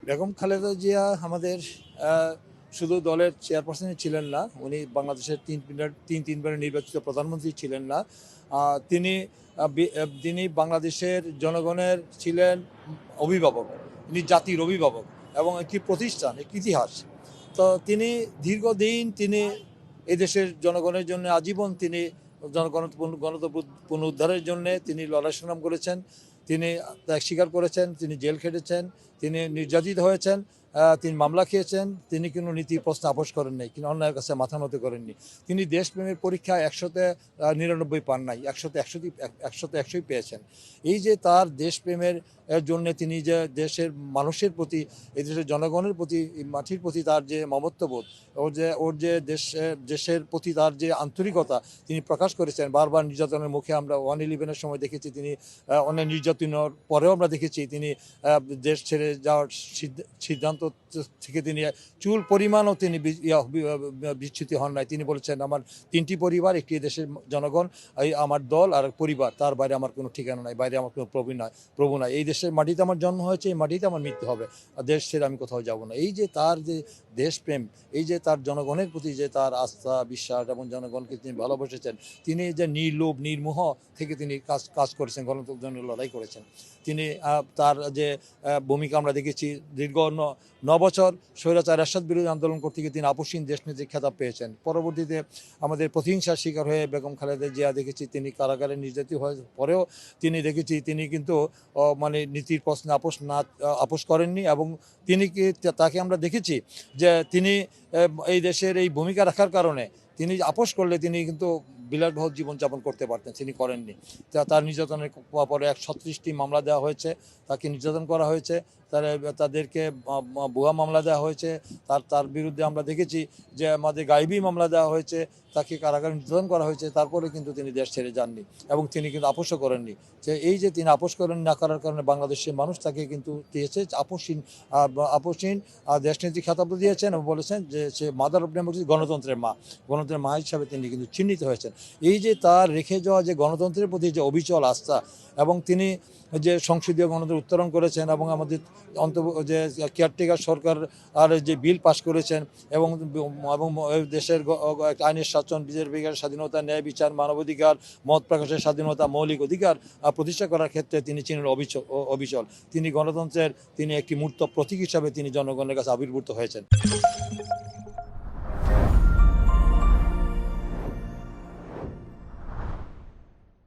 বেগম খালেদা জিয়া আমাদের শুধু দলের চেয়ারপারসনই ছিলেন না, উনি বাংলাদেশের তিনবারের নির্বাচিত প্রধানমন্ত্রী ছিলেন না। তিনি তিনি বাংলাদেশের জনগণের ছিলেন অভিভাবক, তিনি জাতির অভিভাবক এবং একটি প্রতিষ্ঠান, একটি ইতিহাস। তো তিনি দীর্ঘদিন তিনি এদেশের জনগণের জন্য আজীবন তিনি গণতন্ত্র পুনরুদ্ধারের জন্য তিনি লড়াই সংগ্রাম করেছেন। তিনি ত্যাগ স্বীকার করেছেন, তিনি জেল খেটেছেন, তিনি নির্যাতিত হয়েছেন, তিনি মামলা খেয়েছেন। তিনি কোনো নীতি প্রশ্ন আপোষ করেন নাই, কিন্তু অন্যায়ের কাছে মাথা নত করেননি। তিনি দেশপ্রেমের পরীক্ষায় 100-99 পান নাই, 100-100 পেয়েছেন। এই যে তার দেশপ্রেমের জন্য তিনি যে দেশের মানুষের প্রতি, এই দেশের জনগণের প্রতি, এই মাটির প্রতি তার যে মমত্ববোধ, ওর যে দেশের প্রতি তার যে আন্তরিকতা তিনি প্রকাশ করেছেন। বারবার নির্যাতনের মুখে আমরা 111-এর সময় দেখেছি, তিনি অনেক নির্যাতনের পরেও আমরা দেখেছি তিনি দেশ ছেড়ে যাওয়ার সিদ্ধান্ত থেকে তিনি চুল পরিমাণও তিনি বিচ্যুতি হন নাই। তিনি বলেছেন, আমার 3টি পরিবার, একটি দেশের জনগণ, এই আমার দল আর পরিবার, তার বাইরে আমার কোনো ঠিকানা নাই, বাইরে আমার কোনো প্রভু নাই। এই দেশের মাটিতে আমার জন্ম হয়েছে, এই মাটিতে আমার মৃত্যু হবে, আর দেশ ছেড়ে আমি কোথাও যাব না। এই যে তার যে দেশপ্রেম, এই যে তার জনগণের প্রতি যে তার আস্থা, বিশ্বাস এবং জনগণকে তিনি ভালোবেসেছেন, তিনি যে নির্লোভ নির্মোহ থেকে তিনি কাজ করেছেন, গণতন্ত্রের জন্য লড়াই করেছেন। তিনি তার যে ভূমিকা আমরা দেখেছি, দীর্ঘ 9 বছর স্বৈরাচার এরশাদ বিরোধী আন্দোলন করতে গিয়ে তিনি আপসহীন দেশনেত্রী খেতাব পেয়েছেন। পরবর্তীতে আমাদের প্রতিহিংসার শিকার হয়ে বেগম খালেদা জিয়া দেখেছি তিনি কারাগারে নির্যাতিত হওয়ার পরেও তিনি দেখেছি তিনি কিন্তু মানে নীতির প্রশ্নে আপোষ করেননি। এবং তাকে আমরা দেখেছি যে তিনি এই দেশের এই ভূমিকা রাখার কারণে তিনি আপোষ করলে তিনি কিন্তু বিলাসবহুল জীবনযাপন করতে পারতেন, তিনি করেননি। তার নির্যাতনের পরে 136টি মামলা দেওয়া হয়েছে, তাকে নির্যাতন করা হয়েছে, তাদেরকে ভুয়া মামলা দেওয়া হয়েছে, তার বিরুদ্ধে আমরা দেখেছি যে আমাদের গায়েবী মামলা দেওয়া হয়েছে, তাকে কারাগারে নির্যাতন করা হয়েছে। তারপরে কিন্তু তিনি দেশ ছেড়ে যাননি এবং তিনি কিন্তু আপোষও করেননি। যে এই যে তিনি আপোষ করেন না করার কারণে বাংলাদেশের মানুষ তাকে কিন্তু দিয়েছে আপোষহীন দেশনীতি খেতাব দিয়েছেন এবং বলেছেন যে সে মাদার অফ ডেমোক্রেসি, গণতন্ত্রের মা হিসাবে তিনি কিন্তু চিহ্নিত হয়েছেন। এই যে তার রেখে যাওয়া যে গণতন্ত্রের প্রতি যে অবিচল আস্থা, এবং তিনি যে সংসদীয় গণতন্ত্র উত্তরণ করেছেন এবং আমাদের যে কেয়ারটেকার সরকার আর যে বিল পাশ করেছেন এবং দেশের আইনের শাসন, বিচার স্বাধীনতা, ন্যায় বিচার, মানবাধিকার, মত প্রকাশের স্বাধীনতা, মৌলিক অধিকার প্রতিষ্ঠা করার ক্ষেত্রে তিনি ছিলেন অবিচল। তিনি গণতন্ত্রের তিনি একটি মূর্ত প্রতীক হিসাবে তিনি জনগণের কাছে আবির্ভূত হয়েছেন।